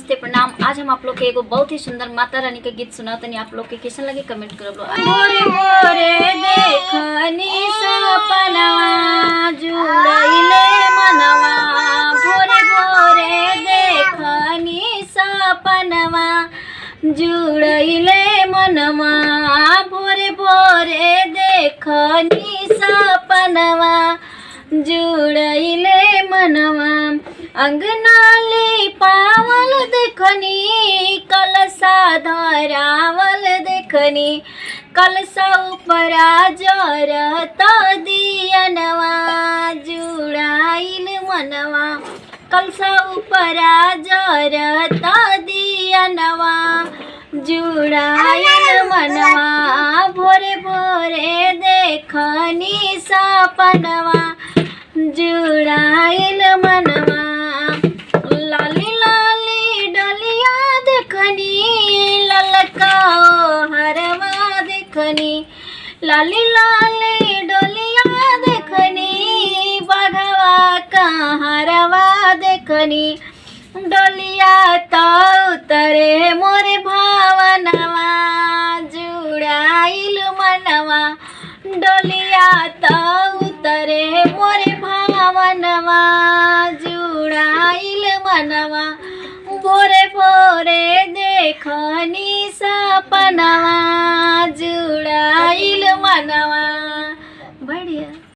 नमस्ते प्रणाम। आज हम आप लोग के एगो बहुत ही सुंदर माता रानी के गीत सुना तनी आप लोग के कैसन लगे कमेंट करब लो। भोरे भोरे देखनी सपनवा जुड़ैले मनवा, भोरे भोरे देखनी सपनवा जुड़ैले मनवा, भोरे भोरे देखनी सपनवा जुड़ैले मनवा। अंगना ले पावल देखनी कलसा धरावल देखनी, कलसा ऊपरा जरत दियनवा जुड़ाइल मनवा, कलसा ऊपरा जरत दियनवा जुड़ाइल मनवा। भोरे भोरे देखनी सपनवा जुड़ाइल मनवा। लाली लाली डलिया देखनी ललका हरवा देखनी, लाली लाली डलिया देखनी बघवा का हरवा देखनी। डलिया तो उतरे मोरे भावनवा जुड़ाइल मनवा, डलिया तो उतरे मोरे भावनवा जुड़ाइल मनवा। भोरे भोरे देखनी सपनवा जुड़ाइल मनवा। बढ़िया।